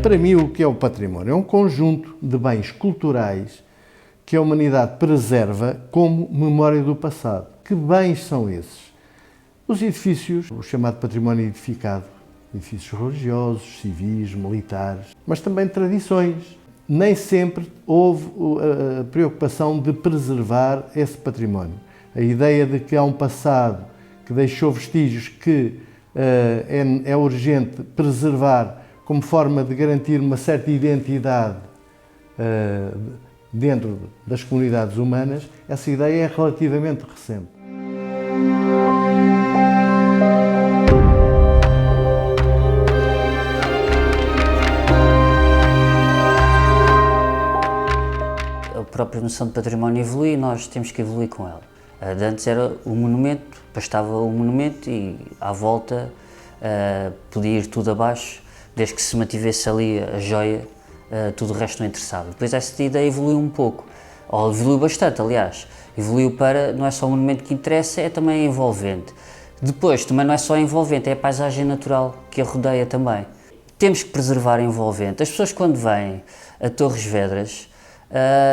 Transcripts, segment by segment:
Para mim, o que é o património? É um conjunto de bens culturais que a humanidade preserva como memória do passado. Que bens são esses? Os edifícios, o chamado património edificado, edifícios religiosos, civis, militares, mas também tradições. Nem sempre houve a preocupação de preservar esse património. A ideia de que há um passado que deixou vestígios que é urgente preservar como forma de garantir uma certa identidade dentro das comunidades humanas, essa ideia é relativamente recente. A própria noção de património evolui e nós temos que evoluir com ela. De antes era o monumento, bastava o monumento e à volta podia ir tudo abaixo, desde que se mantivesse ali a joia, tudo o resto não interessava. Depois essa ideia evoluiu um pouco, ou evoluiu bastante, aliás. Evoluiu para, não é só o monumento que interessa, é também envolvente. Depois, também não é só envolvente, é a paisagem natural que a rodeia também. Temos que preservar a envolvente. As pessoas quando vêm a Torres Vedras,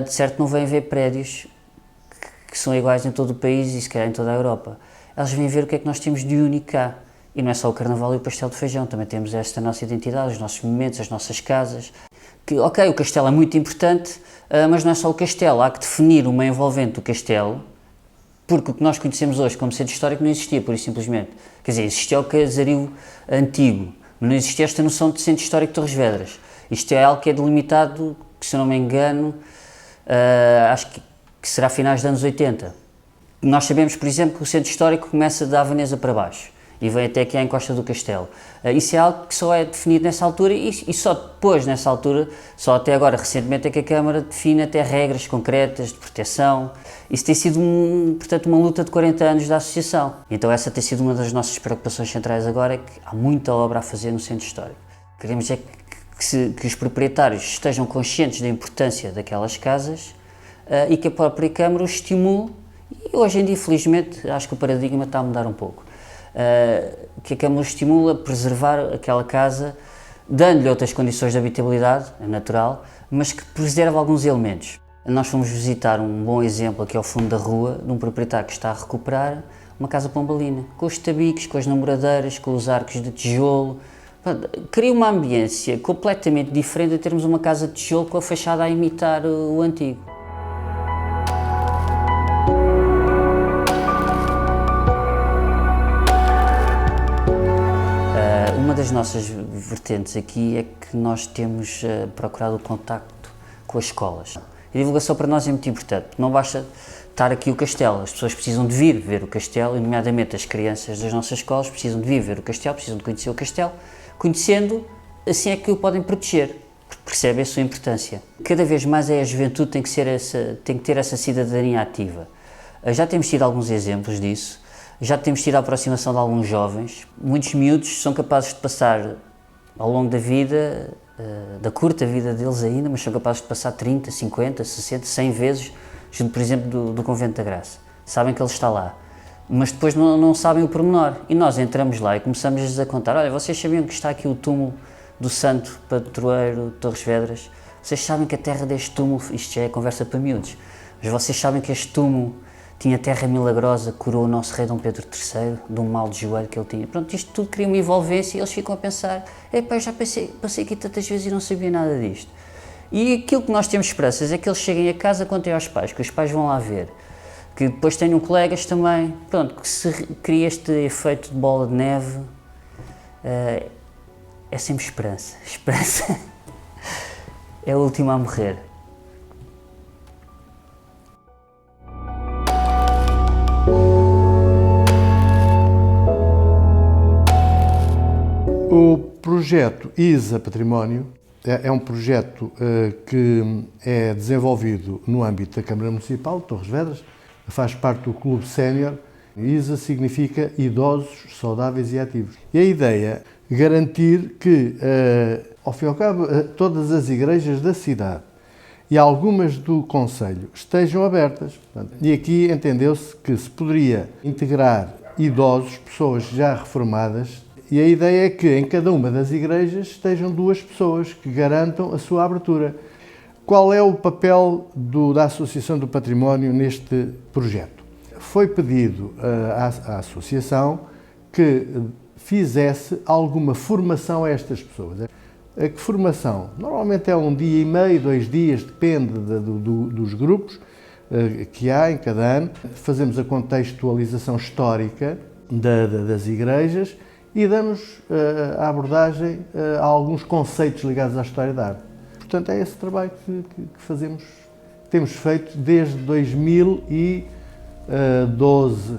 de certo não vêm ver prédios que são iguais em todo o país e se calhar em toda a Europa. Elas vêm ver o que é que nós temos de único cá. E não é só o Carnaval e o pastel de feijão, também temos esta nossa identidade, os nossos momentos, as nossas casas. Que, ok, o castelo é muito importante, mas não é só o castelo, há que definir uma envolvente do castelo, porque o que nós conhecemos hoje como centro histórico não existia, por isso simplesmente. Quer dizer, existia o casario antigo, mas não existia esta noção de centro histórico de Torres Vedras. Isto é algo que é delimitado, que se eu não me engano, acho que será finais dos anos 80. Nós sabemos, por exemplo, que o centro histórico começa da Veneza para baixo e vem até aqui à encosta do castelo. Isso é algo que só é definido nessa altura e só depois, nessa altura, só até agora, recentemente, é que a Câmara define até regras concretas de proteção. Isso tem sido, portanto, uma luta de 40 anos da Associação. Então essa tem sido uma das nossas preocupações centrais agora, é que há muita obra a fazer no centro histórico. Queremos é que os proprietários estejam conscientes da importância daquelas casas e que a própria Câmara os estimule. E hoje em dia, felizmente, acho que o paradigma está a mudar um pouco. Que a Câmara estimula a preservar aquela casa, dando-lhe outras condições de habitabilidade, é natural, mas que preserva alguns elementos. Nós fomos visitar um bom exemplo aqui ao fundo da rua, de um proprietário que está a recuperar uma casa pombalina, com os tabiques, com as namoradeiras, com os arcos de tijolo. Cria uma ambiência completamente diferente de termos uma casa de tijolo com a fachada a imitar o antigo. Uma das nossas vertentes aqui é que nós temos procurado o contacto com as escolas. A divulgação para nós é muito importante, não basta estar aqui o castelo, as pessoas precisam de vir ver o castelo, e nomeadamente as crianças das nossas escolas precisam de vir ver o castelo, precisam de conhecer o castelo, conhecendo, assim é que o podem proteger, porque percebem a sua importância. Cada vez mais a juventude tem que ter essa cidadania ativa. Já temos tido alguns exemplos disso. Já temos tido a aproximação de alguns jovens. Muitos miúdos são capazes de passar ao longo da vida, da curta vida deles ainda, mas são capazes de passar 30, 50, 60, 100 vezes junto, por exemplo, do Convento da Graça. Sabem que ele está lá, mas depois não sabem o pormenor. E nós entramos lá e começamos a contar: olha, vocês sabiam que está aqui o túmulo do santo padroeiro de Torres Vedras? Vocês sabem que a terra deste túmulo, isto já é conversa para miúdos, mas vocês sabem que este túmulo tinha terra milagrosa, curou o nosso rei Dom Pedro III de um mal de joelho que ele tinha. Pronto, isto tudo cria uma envolvência e eles ficam a pensar: epá, eu já passei aqui tantas vezes e não sabia nada disto. E aquilo que nós temos esperanças é que eles cheguem a casa, contem aos pais, que os pais vão lá ver, que depois tenham colegas também, pronto, que se cria este efeito de bola de neve. É sempre esperança. Esperança é a última a morrer. O projeto ISA Património é um projeto que é desenvolvido no âmbito da Câmara Municipal de Torres Vedras, faz parte do Clube Sénior. ISA significa Idosos Saudáveis e Ativos. E a ideia é garantir que, ao fim e ao cabo, todas as igrejas da cidade e algumas do concelho estejam abertas. E aqui entendeu-se que se poderia integrar idosos, pessoas já reformadas, E a ideia é que em cada uma das igrejas estejam 2 pessoas que garantam a sua abertura. Qual é o papel da Associação do Património neste projeto? Foi pedido à Associação que fizesse alguma formação a estas pessoas. A que formação? Normalmente é 1 dia e meio, 2 dias, depende dos grupos que há em cada ano. Fazemos a contextualização histórica das igrejas e damos a abordagem a alguns conceitos ligados à história da arte. Portanto, é esse trabalho que fazemos, temos feito desde 2012.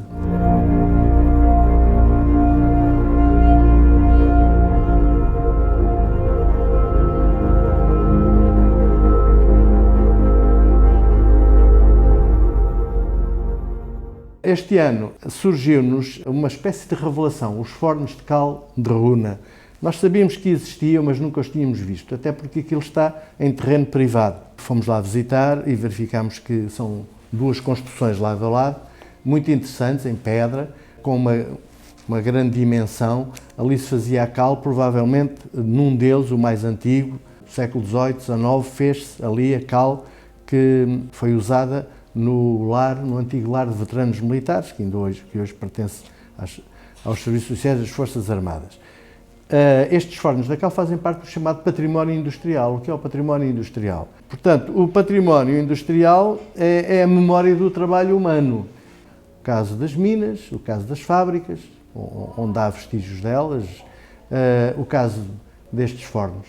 Este ano surgiu-nos uma espécie de revelação, os fornos de cal de runa. Nós sabíamos que existiam, mas nunca os tínhamos visto, até porque aquilo está em terreno privado. Fomos lá visitar e verificámos que são 2 construções lado a lado, muito interessantes, em pedra, com uma grande dimensão. Ali se fazia a cal, provavelmente num deles, o mais antigo, do século XVIII, XIX, fez-se ali a cal que foi usada no antigo lar de veteranos militares, que hoje pertence aos Serviços Sociais das Forças Armadas. Estes fornos da cal fazem parte do chamado património industrial. O que é o património industrial? Portanto, o património industrial é a memória do trabalho humano. O caso das minas, o caso das fábricas, onde há vestígios delas, o caso destes fornos.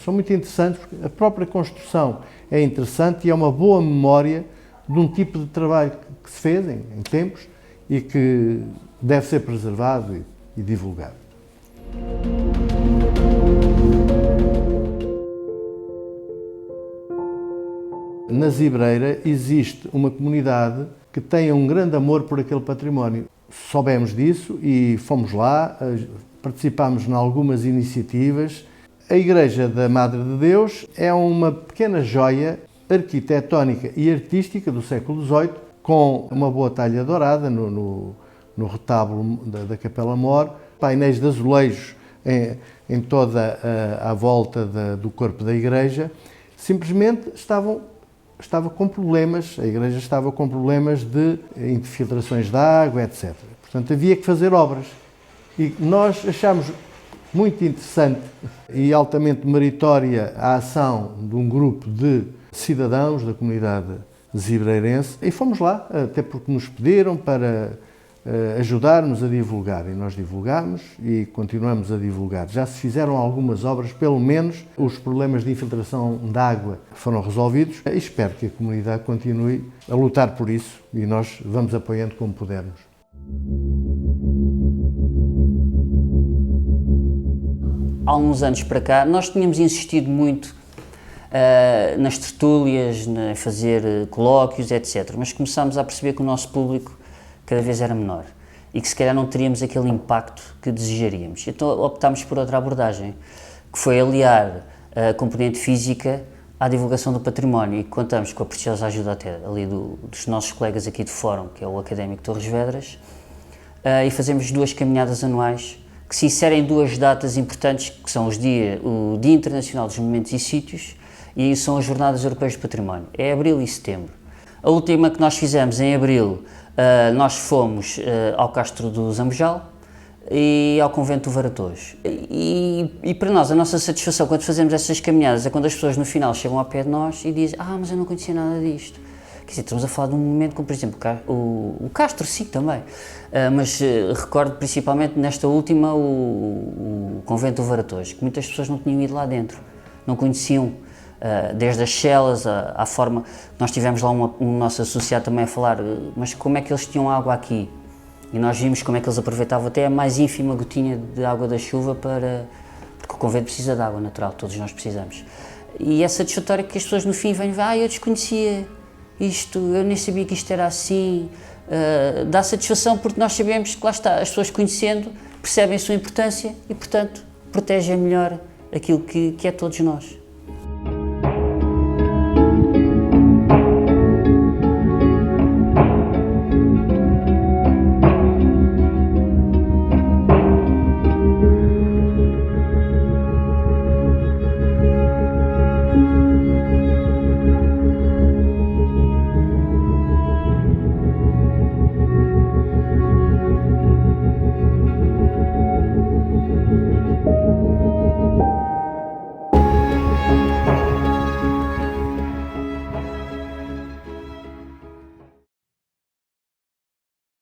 São muito interessantes porque a própria construção é interessante e é uma boa memória de um tipo de trabalho que se fez em tempos e que deve ser preservado e divulgado. Na Zibreira existe uma comunidade que tem um grande amor por aquele património. Soubemos disso e fomos lá, participámos em algumas iniciativas. A Igreja da Madre de Deus é uma pequena joia arquitetónica e artística do século XVIII, com uma boa talha dourada no retábulo da Capela Mor, painéis de azulejos em toda a volta do corpo da igreja. Simplesmente estava com problemas, a igreja estava com problemas de infiltrações de água, etc. Portanto, havia que fazer obras. E nós achámos muito interessante e altamente meritória a ação de um grupo de cidadãos da comunidade zibreirense e fomos lá, até porque nos pediram para ajudar-nos a divulgar e nós divulgámos e continuamos a divulgar. Já se fizeram algumas obras, pelo menos os problemas de infiltração de água foram resolvidos e espero que a comunidade continue a lutar por isso e nós vamos apoiando como pudermos. Há uns anos para cá, nós tínhamos insistido muito nas tertúlias, em fazer colóquios, etc. Mas começámos a perceber que o nosso público cada vez era menor e que se calhar não teríamos aquele impacto que desejaríamos. Então optámos por outra abordagem, que foi aliar a componente física à divulgação do património e contamos com a preciosa ajuda até ali dos nossos colegas aqui do Fórum, que é o Académico Torres Vedras, e fazemos 2 caminhadas anuais que se inserem 2 datas importantes, que são o Dia Internacional dos Monumentos e Sítios e são as Jornadas Europeias do Património. É abril e setembro. A última que nós fizemos em abril, nós fomos ao Castro do Zambojal e ao Convento do Varatojo. E para nós, a nossa satisfação quando fazemos essas caminhadas é quando as pessoas no final chegam ao pé de nós e dizem: mas eu não conhecia nada disto. Quer dizer, estamos a falar de um momento como, por exemplo, o Castro, sim, também. Mas recordo principalmente nesta última o Convento do Varatojo, que muitas pessoas não tinham ido lá dentro, não conheciam. Desde as celas, à forma... Nós tivemos lá um nosso associado também a falar, mas como é que eles tinham água aqui? E nós vimos como é que eles aproveitavam até a mais ínfima gotinha de água da chuva porque o convento precisa de água natural, todos nós precisamos. E é satisfatório que as pessoas no fim vêm ver: eu desconhecia isto, eu nem sabia que isto era assim. Dá satisfação porque nós sabemos que lá está, as pessoas conhecendo percebem a sua importância e, portanto, protegem melhor aquilo que é todos nós.